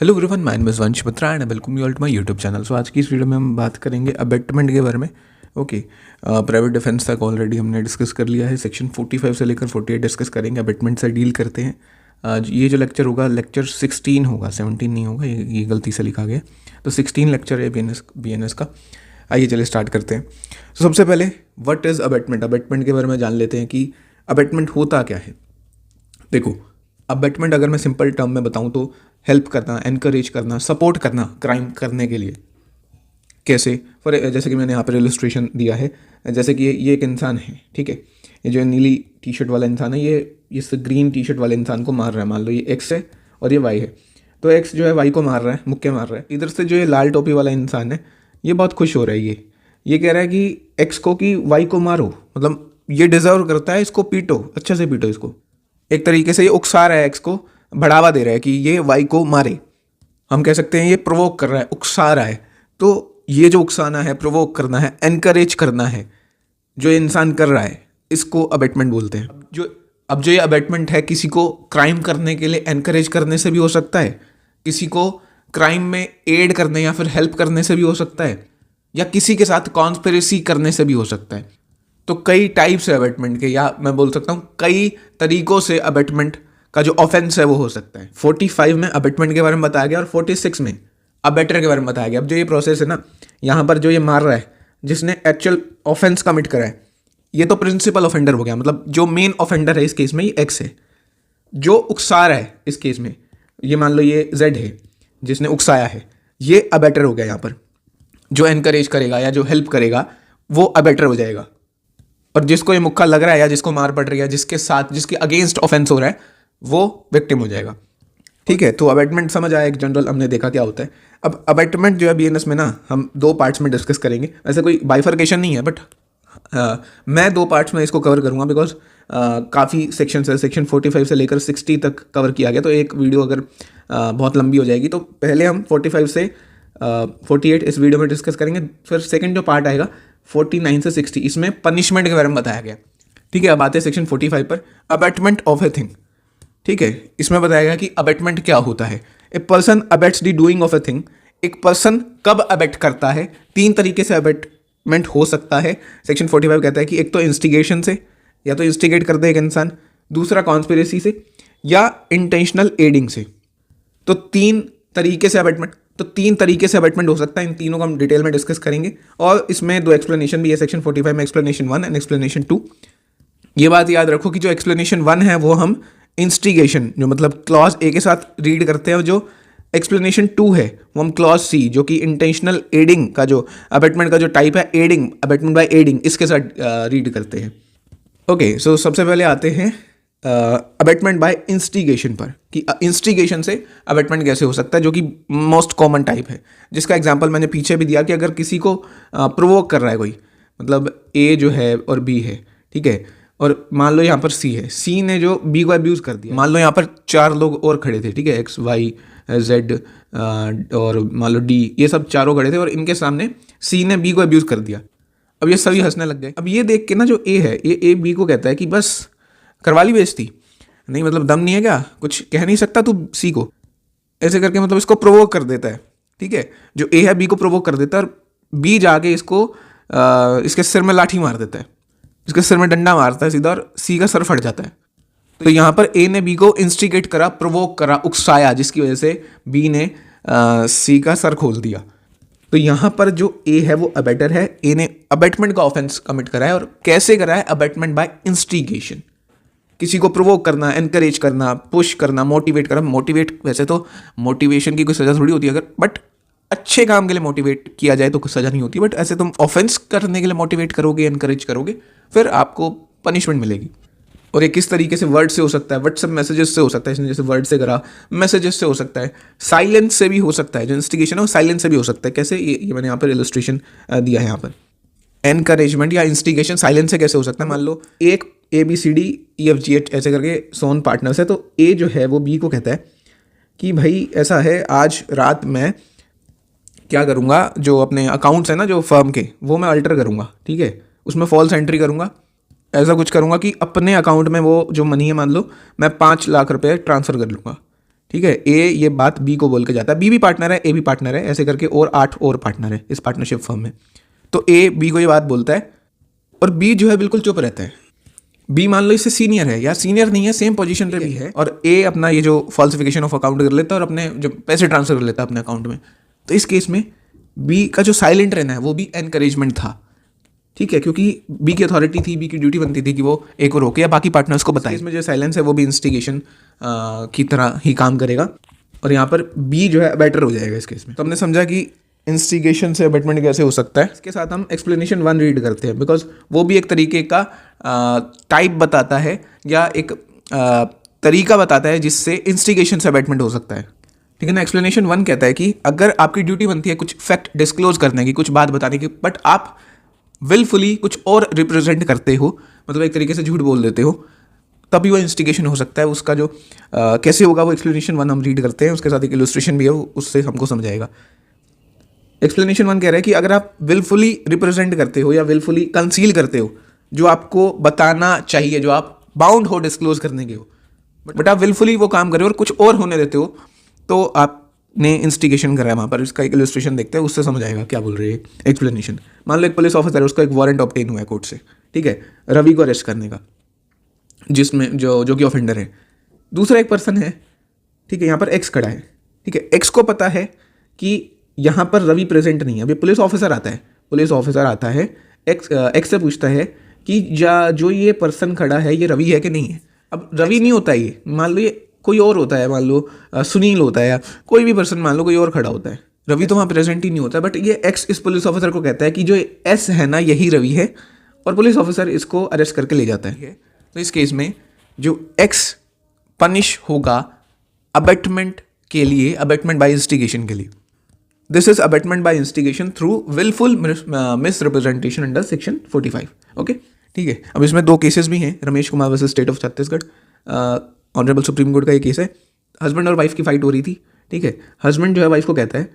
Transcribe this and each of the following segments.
Hello everyone, my name is Vansh Batra and welcome you all to my YouTube channel. So आज की इस video में हम बात करेंगे अबेटमेंट के बारे में। ओके, प्राइवेट डिफेंस तक ऑलरेडी हमने डिस्कस कर लिया है। सेक्शन 45 से लेकर 48 डिस्कस करेंगे, अबेटमेंट से डील करते हैं। आज ये जो लेक्चर होगा, लेक्चर 16 होगा, 17 नहीं होगा, ये गलती से लिखा गया। तो 16 लेक्चर है BNS का। आइए चलिए स्टार्ट करते हैं। तो सबसे पहले व्हाट इज़ अबेटमेंट, अबेटमेंट के बारे में जान लेते हैं कि अबेटमेंट होता क्या है। देखो, अबेटमेंट अगर मैं सिंपल टर्म में बताऊं तो हेल्प करना, एनकरेज करना, सपोर्ट करना क्राइम करने के लिए। कैसे? फॉर जैसे कि मैंने यहाँ पर इलस्ट्रेशन दिया है, जैसे कि ये एक इंसान है, ठीक है। ये जो नीली टी शर्ट वाला इंसान है, ये इस ग्रीन टी शर्ट वाले इंसान को मार रहा है। मान लो ये एक्स है और ये वाई है, तो एक्स जो है वाई को मार रहा है, मुक्के मार रहा है। इधर से जो ये लाल टोपी वाला इंसान है, ये बहुत खुश हो रहा है। ये कह रहा है कि एक्स को कि वाई को मारो, मतलब ये डिजर्व करता है, इसको पीटो, अच्छे से पीटो इसको। एक तरीके से ये उकसा रहा है, एक्स को बढ़ावा दे रहा है कि ये वाई को मारे। हम कह सकते हैं ये प्रोवोक कर रहा है, उकसा रहा है। तो ये जो उकसाना है, प्रोवोक करना है, एनकरेज करना है, जो इंसान कर रहा है, इसको अबेटमेंट बोलते हैं। अब जो ये अबेटमेंट है, किसी को क्राइम करने के लिए एनकरेज करने से भी हो सकता है, किसी को क्राइम में एड करने या फिर हेल्प करने से भी हो सकता है, या किसी के साथ कॉन्स्पिरेसी करने से भी हो सकता है। तो कई टाइप्स है अबेटमेंट के, या मैं बोल सकता हूँ कई तरीकों से अबेटमेंट का जो ऑफेंस है वो हो सकता है। 45 में अबेटमेंट के बारे में बताया गया और 46 में अबेटर के बारे में बताया गया। अब जो ये प्रोसेस है ना, यहाँ पर जो ये मार रहा है, जिसने एक्चुअल ऑफेंस कमिट करा है, ये तो प्रिंसिपल ऑफेंडर हो गया। मतलब जो मेन ऑफेंडर है इस केस में, ये एक्स है। जो उकसा रहा है इस केस में, ये मान लो ये जेड है जिसने उकसाया है, ये अबेटर हो गया। यहाँ पर जो एनकरेज करेगा या जो हेल्प करेगा वो अबेटर हो जाएगा। और जिसको ये मुक्का लग रहा है या जिसको मार पड़ रही है, जिसके साथ जिसके अगेंस्ट ऑफेंस हो रहा है, वो विक्टिम हो जाएगा। ठीक है, तो अबेटमेंट समझ आया, एक जनरल हमने देखा क्या होता है। अब अबेटमेंट जो है BNS में ना, हम दो पार्ट्स में डिस्कस करेंगे। ऐसे कोई बाइफर्केशन नहीं है, बट मैं दो पार्ट्स में इसको कवर करूंगा, बिकॉज काफ़ी सेक्शन है। सेक्शन 45 से लेकर 60 तक कवर किया गया, तो एक वीडियो अगर बहुत लंबी हो जाएगी, तो पहले हम 45 से 48 इस वीडियो में डिस्कस करेंगे। फिर सेकंड जो पार्ट आएगा 49 से 60, इसमें पनिशमेंट के बारे में बताया गया। ठीक है, अब आते हैं सेक्शन 45 पर, अबेटमेंट ऑफ ए थिंग। ठीक है, इसमें बताया गया कि अबेटमेंट क्या होता है। ए person abets the doing of a thing. एक पर्सन कब अबेट करता है? तीन तरीके से अबेटमेंट हो सकता है। सेक्शन 45 कहता है कि एक तो इंस्टिगेशन से, या तो इंस्टिगेट कर दे एक इंसान, दूसरा कॉन्स्पिरेसी से, या इंटेंशनल एडिंग से। तो तीन तरीके से अबेटमेंट हो सकता है। इन तीनों को हम डिटेल में डिस्कस करेंगे, और इसमें दो एक्सप्लेनेशन भी है सेक्शन 45 में, एक्सप्लेनेशन 1 एंड एक्सप्लेनेशन 2। ये बात याद रखो कि जो एक्सप्लेनेशन 1 है वो हम इंस्टिगेशन, जो मतलब क्लॉज ए के साथ रीड करते हैं, और जो एक्सप्लेनेशन 2 है वो हम क्लॉज सी, जो कि इंटेंशनल एडिंग का जो अबेटमेंट का जो टाइप है, एडिंग, अबेटमेंट बाय एडिंग, इसके साथ रीड करते हैं। ओके, सो सबसे पहले आते हैं अबेटमेंट बाय इंस्टिगेशन पर, कि इंस्टिगेशन से अबेटमेंट कैसे हो सकता है, जो कि मोस्ट कॉमन टाइप है, जिसका एग्जांपल मैंने पीछे भी दिया कि अगर किसी को प्रोवोक कर रहा है कोई, मतलब ए जो है और बी है, ठीक है, और मान लो यहाँ पर सी है, सी ने जो बी को अब्यूज़ कर दिया। मान लो यहाँ पर 4 लोग और खड़े थे, ठीक है, एक्स वाई जेड और मान लो डी, ये सब चारों खड़े थे, और इनके सामने सी ने बी को अब्यूज़ कर दिया। अब ये सभी हंसने लग गए। अब ये देख के ना जो ए है, ए बी को कहता है कि बस करवा ली बेइज्जती, नहीं मतलब दम नहीं है क्या, कुछ कह नहीं सकता तू सी को, ऐसे करके मतलब इसको प्रोवोक कर देता है। ठीक है, जो ए है बी को प्रोवोक कर देता है, और बी जाके इसको इसके सिर में लाठी मार देता है, इसके सिर में डंडा मारता है सीधा, और सी का सर फट जाता है। तो यहाँ पर ए ने बी को इंस्टिगेट करा, प्रोवोक करा, उकसाया, जिसकी वजह से बी ने सी का सर खोल दिया। तो यहाँ पर जो ए है वो अबेटर है, ए ने अबेटमेंट का ऑफेंस कमिट करा है। और कैसे करा है? अबेटमेंट बाय इंस्टिगेशन, किसी को प्रोवोक करना, एनकरेज करना, पुश करना, मोटिवेट करना। मोटिवेट, वैसे तो मोटिवेशन की कोई सज़ा थोड़ी होती है, अगर बट अच्छे काम के लिए मोटिवेट किया जाए तो कुछ सज़ा नहीं होती, बट ऐसे तुम ऑफेंस करने के लिए मोटिवेट करोगे, एनकरेज करोगे, फिर आपको पनिशमेंट मिलेगी। और ये किस तरीके से? वर्ड से हो सकता है, व्हाट्सएप मैसेजेस से हो सकता है, इसने जैसे वर्ड से करा, मैसेजेस से हो सकता है, साइलेंस से भी हो सकता है। जो इंस्टिगेशन है वो साइलेंस से भी हो सकता है। कैसे? ये मैंने यहाँ पर इलस्ट्रेशन दिया है। यहाँ पर एनकरेजमेंट या इंस्टिगेशन साइलेंस से कैसे हो सकता है? मान लो एक ABCDEFGH ऐसे करके सोन पार्टनर्स है, तो ए जो है वो बी को कहता है कि भाई ऐसा है, आज रात मैं क्या करूँगा, जो अपने अकाउंट्स है ना जो फर्म के, वो मैं अल्टर करूँगा, ठीक है, उसमें फॉल्स एंट्री करूँगा, ऐसा कुछ करूँगा कि अपने अकाउंट में वो जो मनी है, मान लो मैं 5 लाख रुपए ट्रांसफ़र कर लूँगा, ठीक है। ए ये बात बी को बोल के जाता है, बी भी पार्टनर है, ए भी पार्टनर है, ऐसे करके और 8 और पार्टनर है इस पार्टनरशिप फर्म में। तो ए बी को ये बात बोलता है और बी जो है बिल्कुल चुप रहता है। बी मान लो इससे सीनियर है या सीनियर नहीं है, सेम पोजीशन पे भी है, और ए अपना ये जो फॉल्सिफिकेशन ऑफ अकाउंट कर लेता है और अपने जो पैसे ट्रांसफर कर लेता है अपने अकाउंट में। तो इस केस में बी का जो साइलेंट रहना है वो भी एनकरेजमेंट था, ठीक है, क्योंकि बी की अथॉरिटी थी, बी की ड्यूटी बनती थी कि वो ए को रोके या बाकी पार्टनर्स को बताए। इसमें जो साइलेंस है वो भी इंस्टिगेशन की तरह ही काम करेगा, और यहाँ पर बी जो है बेटर हो जाएगा इस केस में। तो हमने समझा कि इंस्टिगेशन से अबेटमेंट कैसे हो सकता है। इसके साथ हम एक्सप्लेनेशन 1 रीड करते हैं, बिकॉज वो भी एक तरीके का टाइप बताता है या एक तरीका बताता है जिससे इंस्टिगेशन से अबेटमेंट हो सकता है, ठीक है ना। एक्सप्लेनेशन 1 कहता है कि अगर आपकी ड्यूटी बनती है कुछ फैक्ट डिस्क्लोज करने की, कुछ बात बताने की, बट आप विलफुली कुछ और रिप्रेजेंट करते हो, मतलब एक तरीके से झूठ बोल देते हो, तभी वो इंस्टिगेशन हो सकता है। उसका जो कैसे होगा वो एक्सप्लेनेशन 1 हम रीड करते हैं, उसके साथ एक इलस्ट्रेशन भी है, उससे हमको समझाएगा। एक्सप्लेनेशन 1 कह रहा है कि अगर आप विलफुली रिप्रेजेंट करते हो या विलफुली कंसील करते हो जो आपको बताना चाहिए, जो आप बाउंड हो डिस्क्लोज करने के हो, बट आप विलफुली वो काम कर रहे हो और कुछ और होने देते हो, तो आपने इंस्टिगेशन करा है वहाँ पर। इसका एक इलस्ट्रेशन देखते हैं, उससे समझ आएगा क्या बोल रही है एक्सप्लेनेशन। मान लो एक पुलिस ऑफिसर है, उसका एक वारंट ऑब्टेन हुआ है कोर्ट से, ठीक है, रवि को अरेस्ट करने का, जिसमें जो कि ऑफेंडर है। दूसरा एक पर्सन है, ठीक है, यहाँ पर एक्स खड़ा है, ठीक है, एक्स को पता है कि यहाँ पर रवि प्रेजेंट नहीं है। अभी पुलिस ऑफिसर आता है, एक्स से पूछता है कि जो ये पर्सन खड़ा है ये रवि है कि नहीं है। अब रवि नहीं होता, ये मान लो ये कोई और होता है, मान लो सुनील होता है या कोई भी पर्सन, मान लो कोई और खड़ा होता है, रवि तो वहाँ प्रेजेंट ही नहीं होता। बट ये एक्स इस पुलिस ऑफिसर को कहता है कि जो एस है ना यही रवि है, और पुलिस ऑफिसर इसको अरेस्ट करके ले जाता है। तो इस केस में जो एक्स पनिश होगा अबेटमेंट के लिए, अबेटमेंट बाय इंस्टिगेशन के लिए। This is abetment by instigation through wilful misrepresentation under section 45। Okay, ठीक है। अब इसमें 2 केसेस भी हैं, Ramesh Kumar versus state of Chhattisgarh, honourable supreme court का ये केस है। हस्बैंड और वाइफ की फाइट हो रही थी, ठीक है। हस्बैंड जो है वाइफ को कहता है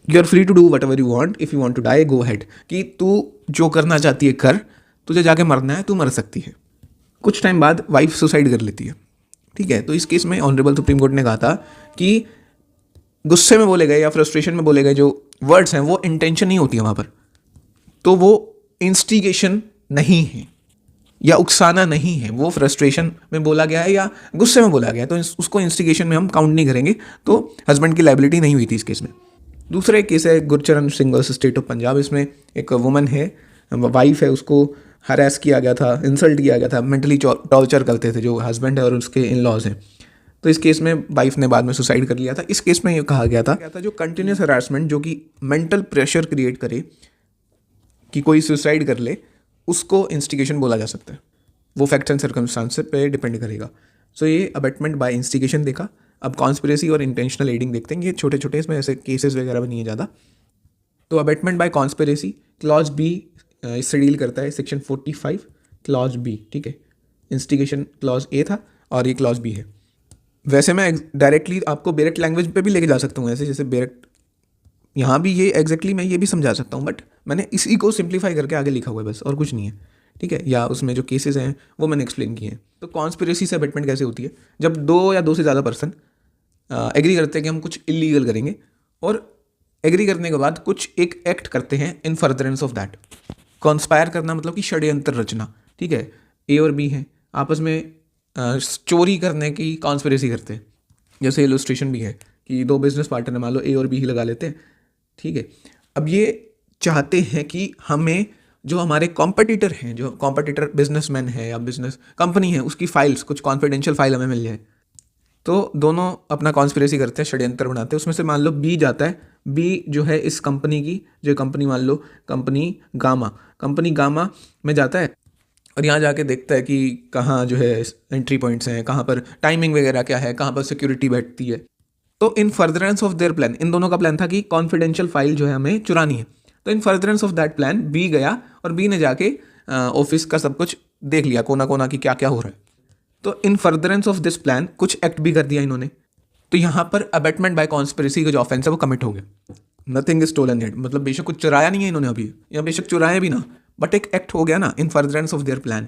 you are free to do whatever you want, if you want to die go ahead, कि तू जो करना चाहती है कर, तुझे जाके मरना है, तू मर सकती है। कुछ टाइम बाद वाइफ सुसाइड कर लेती है, ठीक है। तो इस केस में ऑनरेबल सुप्रीम कोर्ट ने कहा था कि गुस्से में बोले गए या फ्रस्ट्रेशन में बोले गए जो वर्ड्स हैं वो इंटेंशन नहीं होती है वहाँ पर, तो वो इंस्टिगेशन नहीं है या उकसाना नहीं है, वो फ्रस्ट्रेशन में बोला गया है या गुस्से में बोला गया है, तो उसको इंस्टिगेशन में हम काउंट नहीं करेंगे। तो हस्बैंड की लायबिलिटी नहीं हुई थी इस केस में। दूसरा एक केस है Gurcharan Singh versus state of Punjab. इसमें एक वुमन है, वाइफ है, उसको हरास किया गया था, इंसल्ट किया गया था, मेंटली टॉर्चर करते थे जो हस्बैंड है और उसके इन लॉज हैं। तो इस केस में वाइफ ने बाद में सुसाइड कर लिया था। इस केस में ये कहा गया था जो कंटिन्यूस हरासमेंट जो कि मेंटल प्रेशर क्रिएट करे कि कोई सुसाइड कर ले, उसको इंस्टिगेशन बोला जा सकता है। वो फैक्ट्स एंड सर्कमस्टांस पे डिपेंड करेगा। सो ये अबेटमेंट बाय इंस्टिगेशन देखा। अब कॉन्स्पिरेसी और इंटेंशनल एडिंग देखते हैं, ये छोटे छोटे इसमें ऐसे केसेस वगैरह भी नहीं है ज़्यादा। तो abetment by conspiracy clause B इससे डील करता है, सेक्शन 45 क्लॉज बी, ठीक है। इंस्टिगेशन क्लॉज ए था और ये क्लॉज बी है। वैसे मैं डायरेक्टली आपको बेरेक्ट लैंग्वेज पे भी लेके जा सकता हूँ, ऐसे जैसे बेरेक्ट यहाँ भी ये एग्जैक्टली मैं ये भी समझा सकता हूँ, बट मैंने इसी को सिंप्लीफाई करके आगे लिखा हुआ है बस, और कुछ नहीं है, ठीक है। या उसमें जो केसेस हैं वो मैंने एक्सप्लेन किए हैं। तो कॉन्स्पिरेसी से अबेटमेंट कैसे होती है? जब 2 या 2 से ज़्यादा पर्सन एग्री करते हैं कि हम कुछ इलीगल करेंगे, और एग्री करने के बाद कुछ एक एक्ट करते हैं इन फर्दरेंस ऑफ दैट। कॉन्स्पायर करना मतलब कि षड्यंत्र रचना, ठीक है। ए और बी हैं, आपस में चोरी करने की कॉन्स्पिरेसी करते हैं। जैसे इलस्ट्रेशन भी है कि 2 बिजनेस पार्टनर मान लो ए और बी ही लगा लेते हैं, ठीक है। अब ये चाहते हैं कि हमें जो हमारे कॉम्पिटिटर हैं, जो कॉम्पिटिटर बिजनेसमैन है या बिजनेस कंपनी है, उसकी फाइल्स, कुछ कॉन्फिडेंशियल फाइल हमें मिल जाए। तो दोनों अपना कॉन्स्पिरेसी करते हैं, षड्यंत्र बनाते हैं। उसमें से मान लो बी जाता है, बी जो है इस कंपनी की, जो कंपनी मान लो कंपनी गामा में जाता है और यहाँ जाके देखता है कि कहाँ जो है एंट्री पॉइंट्स हैं, कहाँ पर टाइमिंग वगैरह क्या है, कहाँ पर सिक्योरिटी बैठती है। तो in furtherance of their plan, इन दोनों का प्लान था कि कॉन्फिडेंशियल फाइल जो है हमें चुरानी है। तो in furtherance of that plan B गया और बी ने जाके ऑफिस का सब कुछ देख लिया, कोना कोना की क्या क्या हो रहा है। तो in furtherance of this plan कुछ एक्ट भी कर दिया इन्होंने। तो यहाँ पर अबेटमेंट बाय कॉन्स्पिरेसी का जो ऑफेंस है वो कमिट हो गया। नथिंग इज स्टोलन येट, मतलब बेशक कुछ चुराया नहीं है इन्होंने अभी, या बेशक चुराया भी ना, बट एक एक्ट हो गया ना इन फर्दरेंस ऑफ देयर प्लान।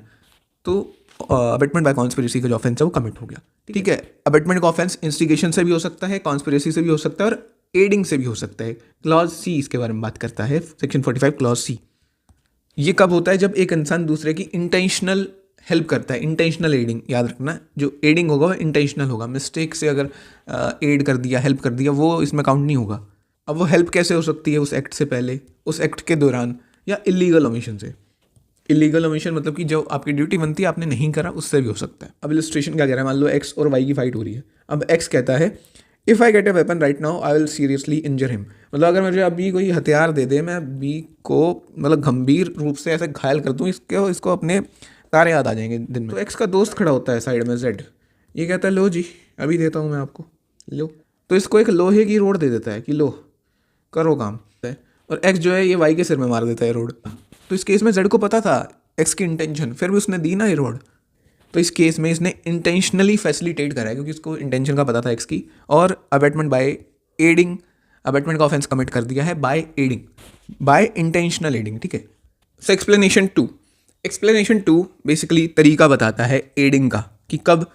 तो अबेटमेंट बाय कॉन्स्पिरेसी का जो ऑफेंस है वो कमिट हो गया। ठीक है, अबेटमेंट का ऑफेंस इंस्टिगेशन से भी हो सकता है, कॉन्स्पिरेसी से भी हो सकता है और एडिंग से भी हो सकता है। क्लॉज सी इसके बारे में बात करता है, सेक्शन 45 क्लॉज सी। ये कब होता है? जब एक इंसान दूसरे की इंटेंशनल हेल्प करता है, इंटेंशनल एडिंग। याद रखना, जो एडिंग होगा वो इंटेंशनल होगा। मिस्टेक से अगर एड कर दिया, हेल्प कर दिया, वो इसमें काउंट नहीं होगा। अब वो हेल्प कैसे हो सकती है? उस एक्ट से पहले, उस एक्ट के दौरान, या इलीगल ओमिशन से। इलीगल ओमिशन मतलब कि जो आपकी ड्यूटी बनती है आपने नहीं करा, उससे भी हो सकता है। अब इलस्ट्रेशन क्या कह रहा है? मान लो एक्स और वाई की फाइट हो रही है। अब एक्स कहता है if I get a weapon right now I will seriously injure him. मतलब अगर मुझे अभी कोई हथियार दे दे, मैं बी को मतलब गंभीर रूप से ऐसे घायल कर दूँ, इसको अपने तारे याद आ जाएंगे दिन में। तो एक्स का दोस्त खड़ा होता है साइड में, जेड। ये कहता है लो जी, अभी देता हूँ मैं आपको, लो। तो इसको एक लोहे की रोड दे देता है कि लो करो काम। और एक्स जो है ये वाई के सिर में मार देता है रोड। तो इस केस में जेड को पता था एक्स की इंटेंशन, फिर भी उसने दी ना ये रोड। तो इस केस में इसने इंटेंशनली फैसिलिटेट करा है, क्योंकि इसको इंटेंशन का पता था एक्स की। और अबेटमेंट बाय एडिंग, अबेटमेंट का ऑफेंस कमिट कर दिया है by aiding, by intentional aiding. ठीक है। सो एक्सप्लेनेशन टू बेसिकली तरीका बताता है एडिंग का, कि कब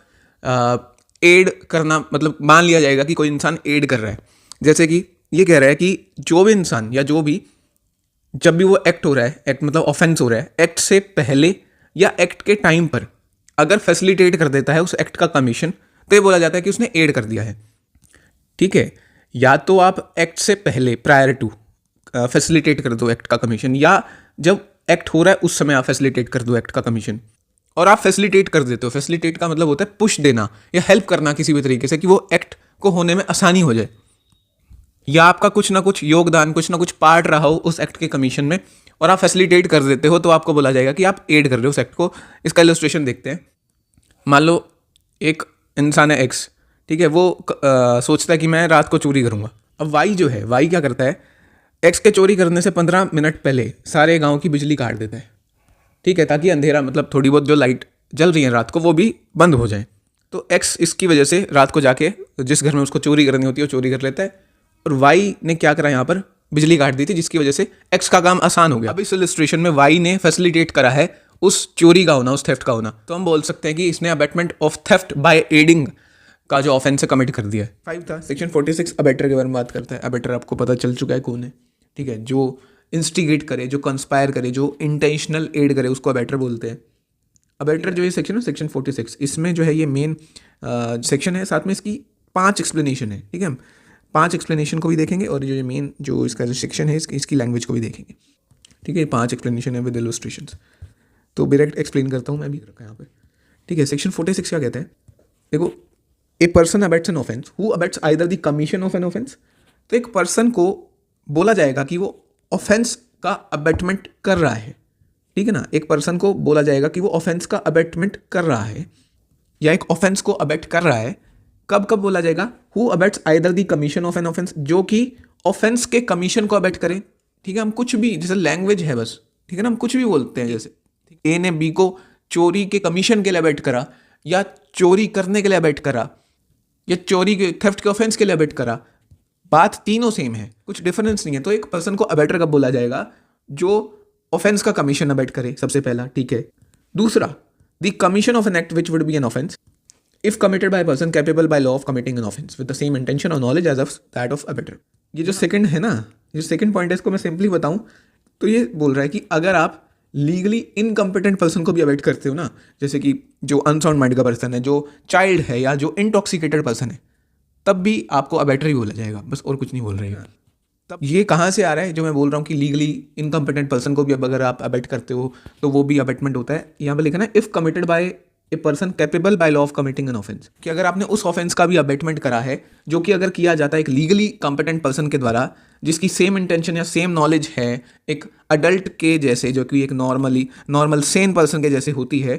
एड करना, मतलब मान लिया जाएगा कि कोई इंसान एड कर रहा है। जैसे कि ये कह रहा है कि जो भी इंसान या जो भी, जब भी वो एक्ट हो रहा है, एक्ट मतलब ऑफेंस हो रहा है, एक्ट से पहले या एक्ट के टाइम पर अगर फैसिलिटेट कर देता है उस एक्ट का कमीशन, तो ये बोला जाता है कि उसने एड कर दिया है। ठीक है। या तो आप एक्ट से पहले, प्रायर टू, फैसिलिटेट कर दो एक्ट का कमीशन, या जब एक्ट हो रहा है उस समय आप फैसिलिटेट कर दो एक्ट का कमीशन। और आप फैसिलिटेट कर देते हो, फैसिलिटेट का मतलब होता है पुश देना या हेल्प करना किसी भी तरीके से, कि वो एक्ट को होने में आसानी हो जाए, या आपका कुछ ना कुछ योगदान, कुछ ना कुछ पार्ट रहा हो उस एक्ट के कमीशन में, और आप फैसिलिटेट कर देते हो, तो आपको बोला जाएगा कि आप एड कर रहे हो उस एक्ट को। इसका इलस्ट्रेशन देखते हैं। मान लो एक इंसान है एक्स, ठीक है, वो सोचता है कि मैं रात को चोरी करूंगा। अब वाई जो है, वाई क्या करता है? एक्स के चोरी करने से 15 मिनट पहले सारे गांव की बिजली काट देता है। ठीक है, ताकि अंधेरा, मतलब थोड़ी बहुत जो लाइट जल रही है रात को, वो भी बंद हो जाए। तो एक्स इसकी वजह से रात को जाके जिस घर में उसको चोरी करनी होती है वो चोरी कर लेता है। और वाई ने क्या करा? यहाँ पर बिजली काट दी थी, जिसकी वजह से एक्स का काम आसान हो गया। अब इस इलस्ट्रेशन में वाई ने फैसिलिटेट करा है उस चोरी का होना, उस थेफ्ट का होना। तो हम बोल सकते हैं कि इसने abetment of theft by aiding का जो ऑफेंस है कमिट कर दिया है। 5 था सेक्शन 46 अबेटर के बारे में बात करता है। अबेटर आपको पता चल चुका है कौन है। ठीक है, जो इंस्टिगेट करे, जो कंस्पायर करे, जो इंटेंशनल एड करे, उसको अबेटर बोलते हैं। अबेटर जो ये सेक्शन है, सेक्शन 46, इसमें जो है ये मेन सेक्शन है, साथ में इसकी 5 एक्सप्लेनेशन है। ठीक है, 5 एक्सप्लेनेशन को भी देखेंगे, और जो मेन जो इसका जो सेक्शन है इसकी लैंग्वेज को भी देखेंगे। ठीक है, 5 एक्सप्लेनेशन है विद इलस्ट्रेशंस। तो डायरेक्ट एक्सप्लेन करता हूँ मैं भी, रखा यहाँ पे। ठीक है, सेक्शन 46 क्या कहता है? देखो, ए person abets an offence who abets either the commission of an offence. तो एक पर्सन को बोला जाएगा कि वो ऑफेंस का अबेटमेंट कर रहा है। ठीक है ना, एक पर्सन को बोला जाएगा कि वो ऑफेंस का अबेटमेंट कर रहा है, या एक ऑफेंस को अबेट कर रहा है। कब कब बोला जाएगा? Who abets either the commission of an offence, जो कि ऑफेंस के कमीशन को अबेट करे। ठीक है, हम कुछ भी, जैसे लैंग्वेज है बस, ठीक है ना, हम कुछ भी बोलते हैं। जैसे ए ने बी को चोरी के कमीशन के लिए अबेट करा, या चोरी करने के लिए अबेट करा, या चोरी के थेफ्ट के ऑफेंस के लिए अबेट करा, बात तीनों सेम है, कुछ डिफरेंस नहीं है। तो एक पर्सन को अबेटर कब बोला जाएगा? जो ऑफेंस का कमीशन अबेट करे, सबसे पहला। ठीक है। दूसरा, the commission of an act which would be an offence if committed by a person capable by law of committing an offense with the same intention or knowledge as of that of abetter। ये जो second है ना, जो second point है, इसको मैं simply बताऊं तो ये बोल रहा है कि अगर आप लीगली इनकम्पिटेंट पर्सन को भी अबेट करते हो ना, जैसे कि जो अनसाउंड माइंड का पर्सन है, जो चाइल्ड है, या जो इंटॉक्सिकेटेड पर्सन है, तब भी आपको अबेटर ही बोला जाएगा, बस और कुछ नहीं बोल रहे हैं। तब ये कहाँ से आ रहा है जो मैं बोल रहा हूँ कि लीगली इनकम्पिटेंट पर्सन को भी अब अगर आप अबेट करते हो तो वो भी अबेटमेंट होता है। यहाँ पर लिखा ना, if committed by a person capable by law of committing an offence, कि अगर आपने उस ऑफेंस का भी अबेटमेंट करा है, जो कि अगर किया जाता है एक लीगली कॉम्पिटेंट पर्सन के द्वारा, जिसकी सेम इंटेंशन या सेम नॉलेज है एक अडल्ट के जैसे, जो कि एक नॉर्मल सेन पर्सन के जैसे होती है,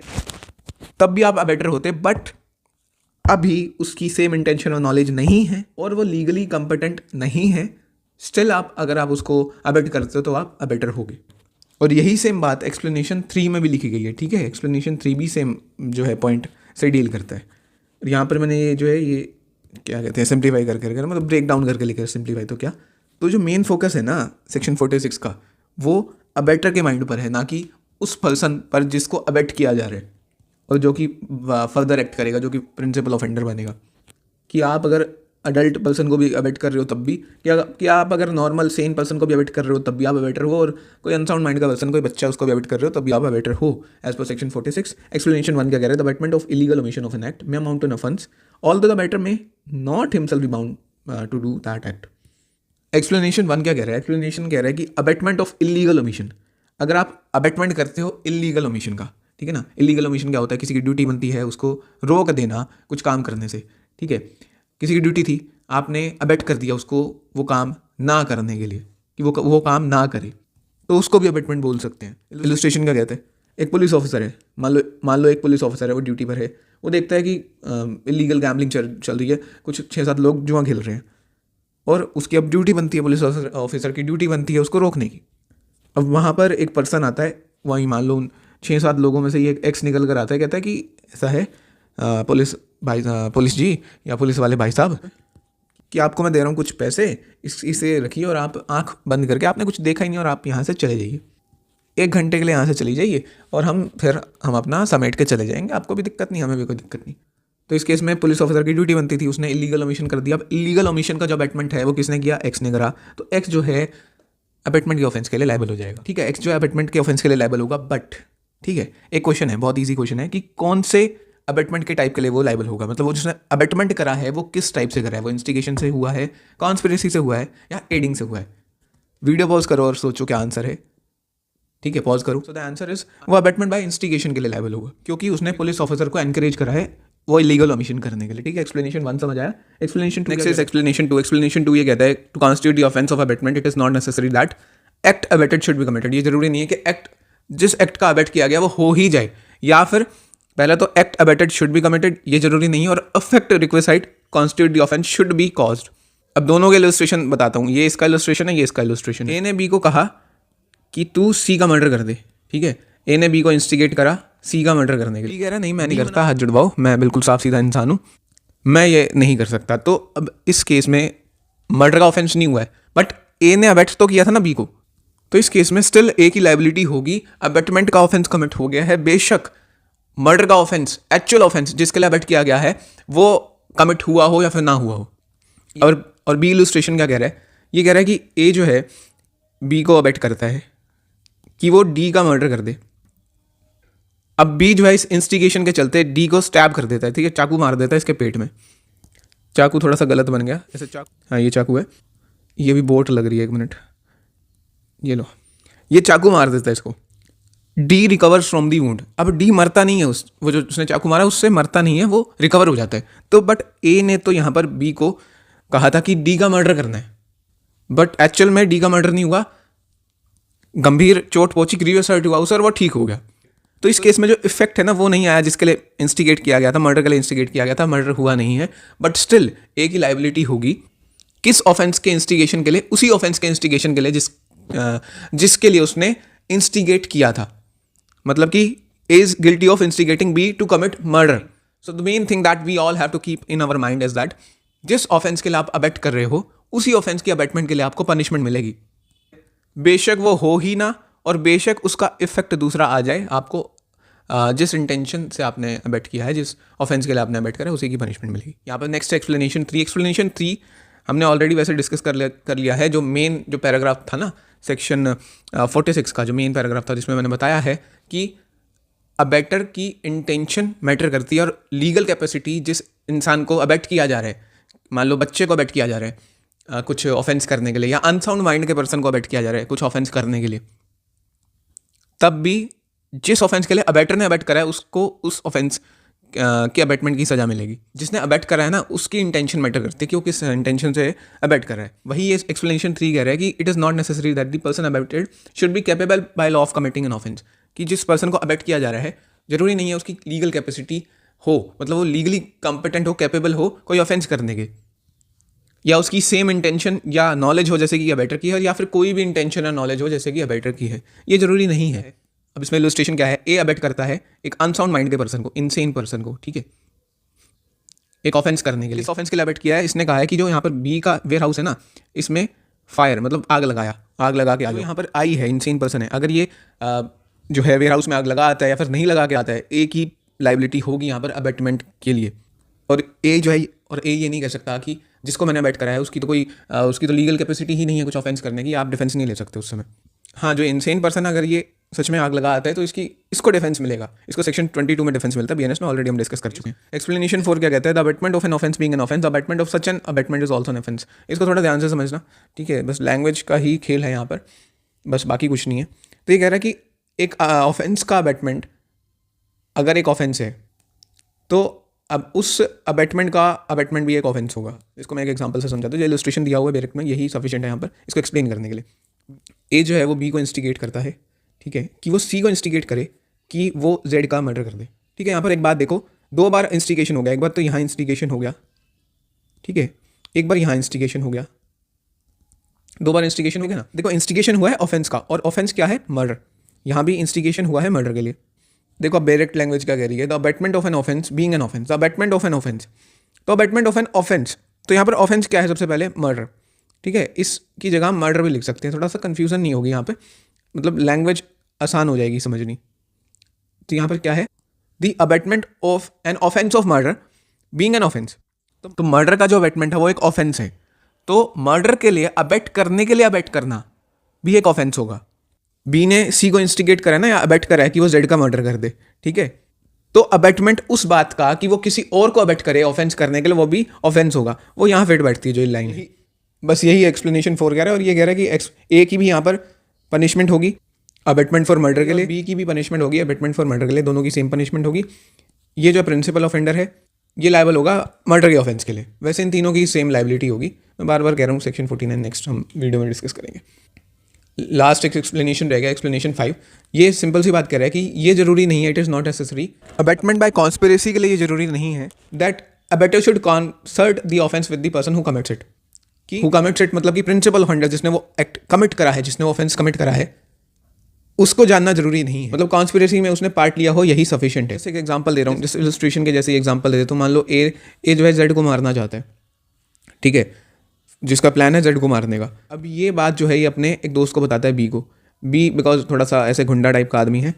तब भी आप अबेटर होते। बट अभी उसकी सेम इंटेंशन और नॉलेज नहीं है, और वो लीगली कॉम्पिटेंट नहीं है, स्टिल अगर आप उसको अबेट करते हो तो आप अबेटर होगे। और यही सेम बात एक्सप्लेनेशन 3 में भी लिखी गई है। ठीक है, एक्सप्लेनेशन 3 भी सेम जो है पॉइंट से डील करता है। और यहाँ पर मैंने ये जो है, ये क्या कहते हैं, सिंप्लीफाई करके, मतलब ब्रेक डाउन करके लिखा है। सिंप्लीफाई तो क्या, तो जो मेन फोकस है ना सेक्शन 46 का, वो अबेटर के माइंड पर है, ना कि उस पर्सन पर जिसको अबेट किया जा रहा है। और जो कि फर्दर एक्ट करेगा, जो कि प्रिंसिपल ऑफेंडर बनेगा। कि आप अगर अडल्ट पर्सन को भी अबेट कर रहे हो तब भी, क्या आप अगर नॉर्मल सेन पर्सन को भी अबेट कर रहे हो तब भी आप अबेटर हो, और कोई अनसाउंड माइंड का पर्सन, कोई बच्चा उसको भी अबेट कर रहे हो तब भी आप अबेटर हो, एज पर सेक्शन 46। एक्सप्लेनेशन 1 क्या कह रहा है? The abetment of illegal omission of an act may amount to an offence although the abettor may not himself be bound to do that act. Explanation 1 क्या कह रहा है? Explanation कह रहा है कि अबेटमेंट ऑफ इलीगल ओमिशन, अगर आप अबेटमेंट करते हो इलीगल ओमिशन का, ठीक है ना। इलीगल ओमिशन क्या होता है? किसी की ड्यूटी बनती है उसको रोक देना कुछ काम करने से, ठीक है। किसी की ड्यूटी थी, आपने अबेट कर दिया उसको वो काम ना करने के लिए, कि वो काम ना करे, तो उसको भी अबेटमेंट बोल सकते हैं। इलस्ट्रेशन क्या कहते हैं? एक पुलिस ऑफिसर है, मान लो एक पुलिस ऑफिसर है, वो ड्यूटी पर है, वो देखता है कि इलीगल गैम्बलिंग चल रही है, कुछ 6-7 लोग जुआ खेल रहे हैं, और उसकी अब ड्यूटी बनती है, पुलिस ऑफिसर की ड्यूटी बनती है उसको रोकने की। अब वहाँ पर एक पर्सन आता है, वहीं मान लो 6-7 लोगों में से ये एक्स निकल कर आता है, कहता है कि ऐसा है पुलिस जी या पुलिस वाले भाई साहब, कि आपको मैं दे रहा हूँ कुछ पैसे, इसे रखिए और आप आंख बंद करके, आपने कुछ देखा ही नहीं और आप यहाँ से चले जाइए, 1 घंटे के लिए यहाँ से चली जाइए, और हम अपना समेट के चले जाएंगे, आपको भी दिक्कत नहीं, हमें भी कोई दिक्कत नहीं। तो इस केस में पुलिस ऑफिसर की ड्यूटी बनती थी, उसने इलीगल ओमिशन कर दिया। अब इलीगल ओमिशन का जो अबेटमेंट है वो किसने किया? एक्स ने करा, तो एक्स जो है अबेटमेंट के ऑफेंस के लिए लायबल हो जाएगा, ठीक है। एक्स जो है अबेटमेंट के ऑफेंस के लिए लायबल होगा, बट ठीक है, एक क्वेश्चन है, बहुत ईजी क्वेश्चन है, कि कौन से अबेटमेंट के टाइप के लिए वो लायबल होगा, मतलब वो जिसने अबेटमेंट करा है वो किस टाइप से करा है, वो इंस्टिगेशन से हुआ है, कॉन्स्पिरेसी से हुआ है, या एडिंग से हुआ है। वीडियो पॉज करो और सोचो क्या आंसर है, ठीक है, पॉज करो। सो द आंसर इज, वो अबेटमेंट बाय इंस्टिगेशन के लिए लायबल होगा, क्योंकि उसने पुलिस ऑफिसर को एनकरेज करा है वो इलीगल ओमिशन करने के लिए, ठीक है। एक्सप्लेनेशन 1 समझ आया। Explanation 2 next is explanation 2। Explanation 2 ये कहता है, to constitute the offence of abetment it is not necessary that act abetted should be committed. ये जरूरी नहीं है कि एक्ट, जिस एक्ट का अबेट किया गया वो हो ही जाए, या फिर पहले तो act abetted should be committed, ये जरूरी नहीं है, और affect requisite constitute the offence should be caused. अब दोनों के इलस्ट्रेशन बताता हूँ, ये इसका इलस्ट्रेशन है, ये इसका इलस्ट्रेशन। ए ने बी को कहा कि तू सी का मर्डर कर दे, ठीक है। ए ने बी को इंस्टिगेट करा सी का मर्डर करने के लिए, कह रहा नहीं मैं नहीं करता, हाथ जुड़वाओ, मैं बिल्कुल साफ सीधा इंसान हूँ, मैं ये नहीं कर सकता। तो अब इस केस में मर्डर का ऑफेंस नहीं हुआ है, बट ए ने अबेट तो किया था ना बी को, तो इस केस में स्टिल ए की लायबिलिटी होगी, अबेटमेंट का ऑफेंस कमिट हो गया है, बेशक मर्डर का ऑफेंस, एक्चुअल ऑफेंस जिसके लिए अबेट किया गया है वो कमिट हुआ हो या फिर ना हुआ हो। और बी इलस्ट्रेशन क्या कह रहा है? ये कह रहा है कि ए जो है बी को अबेट करता है कि वो डी का मर्डर कर दे। अब बी जो है इस इंस्टिगेशन के चलते डी को स्टैब कर देता है, ठीक है, चाकू मार देता है इसके पेट में। चाकू थोड़ा सा गलत बन गया, ऐसे चाकू, हाँ ये चाकू है, ये भी बोट लग रही है, 1 मिनट, ये लो, ये चाकू मार देता है इसको। D recovers from the wound. अब डी मरता नहीं है, वो जो उसने चाकू मारा उससे मरता नहीं है, वो रिकवर हो जाता है। तो बट ए ने तो यहाँ पर बी को कहा था कि डी का मर्डर करना है, बट एक्चुअल में डी का मर्डर नहीं हुआ, गंभीर चोट पहुंची, ग्रीवियस हर्ट हुआ उसे और वो ठीक हो गया। तो इस केस में जो इफेक्ट है ना वो नहीं आया जिसके लिए इंस्टिगेट किया गया था, मर्डर के लिए इंस्टिगेट किया गया था, मर्डर हुआ नहीं है, बट स्टिल ए की लायबिलिटी होगी किस ऑफेंस के इंस्टिगेशन के लिए? उसी ऑफेंस के इंस्टिगेशन के लिए जिसके लिए उसने इंस्टिगेट किया था, मतलब कि is guilty of instigating B to commit murder. So the main thing that we all have to keep in our mind is that जिस ऑफेंस के लिए आप अबेट कर रहे हो उसी ऑफेंस की अबेटमेंट के लिए आपको पनिशमेंट मिलेगी, बेशक वो हो ही ना, और बेशक उसका इफेक्ट दूसरा आ जाए, आपको जिस इंटेंशन से आपने अबेट किया है, जिस ऑफेंस के लिए आपने अबेट करा है उसी की पनिशमेंट मिलेगी। यहाँ पर नेक्स्ट एक्सप्लेनेशन 3। एक्सप्लेनेशन 3 हमने ऑलरेडी वैसे डिस्कस कर लिया है, जो मेन जो पैराग्राफ था ना सेक्शन 46 का, जो मेन पैराग्राफ था जिसमें मैंने बताया है कि अबेटर की इंटेंशन मैटर करती है, और लीगल कैपेसिटी जिस इंसान को अबेट किया जा रहा है, मान लो बच्चे को अबेट किया जा रहा है कुछ ऑफेंस करने के लिए, या अनसाउंड माइंड के पर्सन को अबेट किया जा रहा है कुछ ऑफेंस करने के लिए, तब भी जिस ऑफेंस के लिए अबेटर ने अबेट करा है उसको उस ऑफेंस के अबेटमेंट की सजा मिलेगी। जिसने अबेट करा है ना उसकी इंटेंशन मैटर करती है कि वो किस इंटेंशन से अबेट कर रहा है। वही ये एक्सप्लेनेशन 3 कह रहा है कि it is not necessary that the person abetted should be capable by law of committing an offence, कि जिस पर्सन को अबेट किया जा रहा है जरूरी नहीं है उसकी लीगल कैपेसिटी हो, मतलब वो लीगली कॉम्पिटेंट हो, कैपेबल हो कोई ऑफेंस करने के, या उसकी सेम इंटेंशन या नॉलेज हो जैसे कि अबेटर की है, या फिर कोई भी इंटेंशन या नॉलेज हो जैसे कि अबेटर की है, ये जरूरी नहीं है। अब इसमें इलस्ट्रेशन क्या है? ए अबेट करता है एक अनसाउंड माइंड के पर्सन को, इनसेन पर्सन को, ठीक है, एक ऑफेंस करने के लिए। इस ऑफेंस के लिए अबेट किया है, इसने कहा है कि जो यहाँ पर बी का वेयर हाउस है ना, इसमें फायर मतलब आग लगाया, आग लगा के आगे यहाँ पर आई है, इनसेन पर्सन है, अगर ये जो है वेयर हाउस में आग लगा आता है या फिर नहीं लगा के आता है, ए की लाइबिलिटी होगी यहाँ पर अबेटमेंट के लिए। और ए जो है, और ए ये नहीं कह सकता कि जिसको मैंने अबेट कराया उसकी तो लीगल कैपेसिटी ही नहीं है कुछ ऑफेंस करने की, आप डिफेंस नहीं ले सकते उस समय। हाँ, जो इनसेन पर्सन अगर ये सच में आग लगा आता है तो इसको डिफेंस मिलेगा, इसको सेक्शन 22 में डिफेंस मिलता है, बीएनएस में ऑलरेडी हम डिस्कस कर चुके हैं। एक्सप्लेनेशन 4 क्या कहता है? The abetment of an offence being an offence, the abetment of such an abetment is also an offence. इसको थोड़ा ध्यान से समझना, ठीक है, बस लैंग्वेज का ही खेल है यहाँ पर, बस बाकी कुछ नहीं है। तो ये कह रहा है कि एक ऑफेंस का अबेटमेंट अगर एक ऑफेंस है तो अब उस अबेटमेंट का अबेटमेंट भी एक ऑफेंस होगा। इसको मैं एक एग्जांपल से समझाता हूँ, जो इलस्ट्रेशन दिया हुआ है डायरेक्ट में, यही सफिशिएंट है यहाँ पर इसको एक्सप्लेन करने के लिए। ए जो है वो बी को इंस्टिगेट करता है, ठीक है, कि वो सी को इंस्टिगेट करे कि वो जेड का मर्डर कर दे, ठीक है। यहाँ पर एक बात देखो, 2 बार इंस्टिगेशन हो गया, एक बार तो यहाँ इंस्टिगेशन हो गया, ठीक है, एक बार यहाँ इंस्टिगेशन हो गया, 2 बार इंस्टिगेशन हो गया ना। देखो इंस्टिगेशन हुआ है ऑफेंस का, और ऑफेंस क्या है? मर्डर। यहाँ भी इंस्टिगेशन हुआ है मर्डर के लिए। देखो अब डायरेक्ट लैंग्वेज क्या कह रही है? The abetment of an offence being an offence, the abetment of an offence. तो अबेटमेंट ऑफ एन ऑफेंस, तो यहाँ पर ऑफेंस क्या है? सबसे पहले मर्डर, ठीक है, इसकी जगह हम मर्डर भी लिख सकते हैं, थोड़ा सा कंफ्यूजन नहीं होगी यहाँ पे, मतलब लैंग्वेज आसान हो जाएगी समझनी। तो यहाँ पर क्या है? The abetment of an offence of murder being an offence. तो मर्डर का जो अबेटमेंट है वो एक ऑफेंस है, तो मर्डर के लिए अबेट करने के लिए अबेट करना भी एक ऑफेंस होगा। बी ने सी को इंस्टिगेट करा ना, या अबेट करा है कि वो जेड का मर्डर कर दे, ठीक है, तो अबेटमेंट उस बात का कि वो किसी और को अबेट करे ऑफेंस करने के लिए, वो भी ऑफेंस होगा। वो यहाँ फिट बैठती है जो लाइन है, बस यही एक्सप्लेनेशन 4 कह रहा है। और ये कह रहा है कि ए की भी यहाँ पर पनिशमेंट होगी अबेटमेंट फॉर मर्डर के लिए, बी की भी पनिशमेंट होगी अबेटमेंट फॉर मर्डर के लिए, दोनों की सेम पनिशमेंट होगी। ये जो प्रिंसिपल ऑफेंडर है ये लायबल होगा मर्डर के ऑफेंस के लिए, वैसे इन तीनों की सेम लाइबिलिटी होगी। मैं बार बार कह रहा हूँ, सेक्शन 49 नेक्स्ट हम वीडियो में डिस्कस करेंगे। लास्ट एक एक्सप्लेनेशन रहेगा, एक्सप्लेनेशन 5। ये सिंपल सी बात कह रहा है कि ये जरूरी नहीं है, it is not necessary, abetment by conspiracy के लिए ये जरूरी नहीं है that abettor should concert the offence with the person who commits it. कि हु कमिट्स इट मतलब कि प्रिंसिपल ऑफेंडर, जिसने वो एक्ट कमिट करा है, जिसने वो ऑफेंस कमिट करा है, उसको जानना जरूरी नहीं है, मतलब कॉन्स्पिरेसी में उसने पार्ट लिया हो यही सफिशिएंट है। जैसे एक एग्जांपल दे रहा हूँ, जिस इलस्ट्रेशन के जैसे एग्जांपल दे दे, तो मान लो ए जो है जेड को मारना चाहता है, ठीक है, जिसका प्लान है जेड को मारने का। अब ये बात जो है ये अपने एक दोस्त को बताता है बी को, बी बिकॉज थोड़ा सा ऐसे गुंडा टाइप का आदमी है,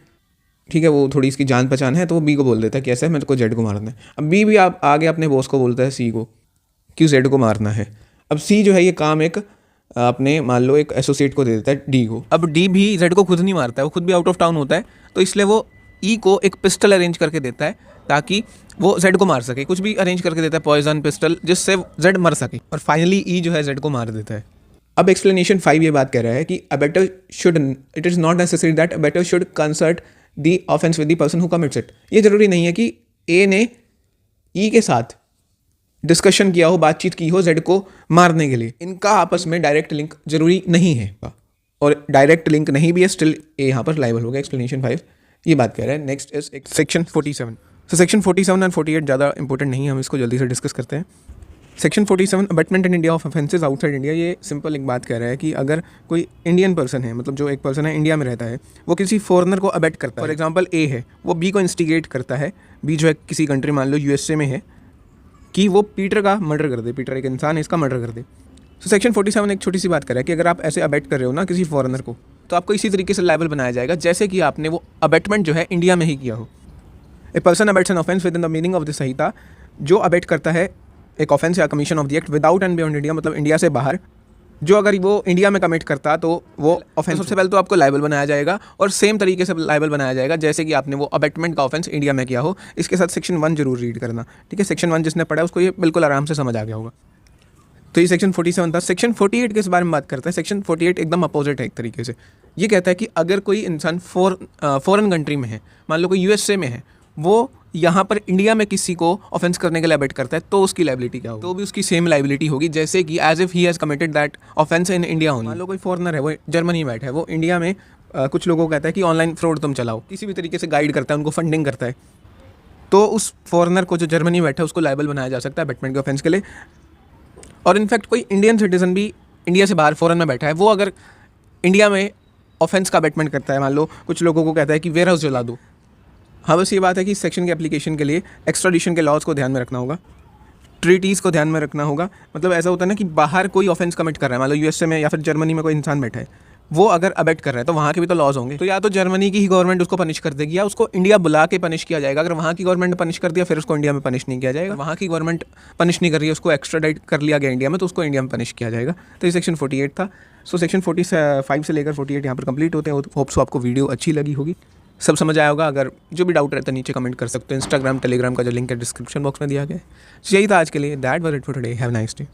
ठीक है, वो थोड़ी इसकी जान पहचान है, तो वो बी को बोल देता है कि ऐसा है मेरे को जेड को मारना है। अब बी भी आप आगे अपने बॉस को बोलता है सी को कि जेड को मारना है। अब सी जो है ये काम एक अपने मान लो एक एसोसिएट को दे देता है डी को। अब डी भी जेड को खुद नहीं मारता है, वो खुद भी आउट ऑफ टाउन होता है, तो इसलिए वो ई को एक पिस्टल अरेंज करके देता है ताकि वो जेड को मार सके, कुछ भी अरेंज करके देता है, पॉइजन पिस्टल, जिससे जेड मर सके, और फाइनली ई जो है जेड को मार देता है। अब एक्सप्लेनेशन 5 ये बात कह रहा है कि abettor should, it is not necessary that abettor should concert the offence with the person who commits it. ये जरूरी नहीं है कि ए ने ई के साथ डिस्कशन किया हो, बातचीत की हो जेड को मारने के लिए, इनका आपस में डायरेक्ट लिंक जरूरी नहीं है, और डायरेक्ट लिंक नहीं भी है, स्टिल ए यहाँ पर लायबल होगा। एक्सप्लेनेशन 5 ये बात कह रहा है। Next is section 47। तो सेक्शन 47 एंड 48 ज़्यादा इंपॉर्टेंट नहीं है, हम इसको जल्दी से डिस्कस करते हैं। Section 47 abetment in India of offences outside India. ये सिंपल एक बात कह रहा है कि अगर कोई इंडियन पर्सन है, मतलब जो एक पर्सन है इंडिया में रहता है, वो किसी फॉरेनर को अबेट करता है, फॉर एग्जांपल ए है, वो बी को इंस्टिगेट करता है, बी जो है किसी कंट्री मान लो यूएसए में है, कि वो पीटर का मर्डर कर दे, पीटर एक इंसान है, इसका मर्डर कर दे। तो सेक्शन 47 एक छोटी सी बात कर रहा है कि अगर आप ऐसे अबेट कर रहे हो ना किसी फॉरेनर को, तो आपको इसी तरीके से लायबल बनाया जाएगा जैसे कि आपने वो अबेटमेंट जो है इंडिया में ही किया हो। A person abets an offence within the meaning of the Sanhita, जो अबेट करता है एक ऑफेंस या commission of the act without and beyond India, मतलब इंडिया से बाहर, जो अगर वो इंडिया में कमिट करता तो वो ऑफेंस, सबसे पहले तो आपको लायबल बनाया जाएगा, और सेम तरीके से लायबल बनाया जाएगा जैसे कि आपने वो अबेटमेंट का ऑफेंस इंडिया में किया हो। इसके साथ सेक्शन 1 जरूर रीड करना, ठीक है, सेक्शन 1 जिसने पढ़ा है उसको ये बिल्कुल आराम से समझ आ गया होगा। तो ये सेक्शन 47 था। सेक्शन 48 के इस बारे में बात करता है। सेक्शन 48 एकदम अपोजिट है एक तरीके से। ये कहता है कि अगर कोई इंसान फॉरेन कंट्री में है, मान लो कोई यूएसए में है, वो यहाँ पर इंडिया में किसी को ऑफेंस करने के लिए अबेट करता है, तो उसकी लाइबिलिटी क्या होगी? तो भी उसकी सेम लाइबिलिटी होगी जैसे कि as if he has committed that offence in India only. मान लो कोई फॉरेनर है, वो जर्मनी में बैठा है, वो इंडिया में कुछ लोगों को कहता है कि ऑनलाइन फ्रॉड तुम चलाओ, किसी भी तरीके से गाइड करता है, उनको फंडिंग करता है, तो उस फॉरेनर को जो जर्मनी में बैठा है उसको लाइबल बनाया जा सकता है अबेटमेंट के ऑफेंस के लिए। और इनफैक्ट कोई इंडियन सिटीजन भी इंडिया से बाहर फॉरेन में बैठा है, वो अगर इंडिया में ऑफेंस का अबेटमेंट करता है, मान लो कुछ लोगों को कहता है कि वेयर हाउस जला दो। हाँ, बस ये बात है कि इस सेक्शन के एप्लीकेशन के लिए एक्स्ट्राडिशन के लॉज को ध्यान में रखना होगा, ट्रीटीज़ को ध्यान में रखना होगा। मतलब ऐसा होता है ना कि बाहर कोई ऑफेंस कमिट कर रहा है, मान लो यूएसए में या फिर जर्मनी में कोई इंसान बैठा है, वो अगर अबेट कर रहा है तो वहाँ के भी तो लॉज होंगे। तो या तो जर्मनी की ही गवर्नमेंट उसको पनिश कर देगी या उसको इंडिया बुला के पनिश किया जाएगा। अगर वहाँ की गवर्नमेंट ने पनिश कर दिया फिर उसको इंडिया में पनिश नहीं किया जाएगा। वहाँ की गवर्नमेंट पनिश नहीं कर रही है, उसको एक्स्ट्राडाइट कर लिया गया इंडिया में, तो उसको इंडिया में पनिश किया जाएगा। तो ये सेक्शन 48 था। सो सेक्शन 45 से लेकर 48 यहाँ पर कंप्लीट होते हैं। होप सो आपको वीडियो अच्छी लगी होगी, सब समझ आया होगा। अगर जो भी डाउट रहता है नीचे कमेंट कर सकते हो। इंस्टाग्राम टेलीग्राम का जो लिंक है डिस्क्रिप्शन बॉक्स में दिया गया है। यही था आज के लिए। That was it for today. Have a nice day.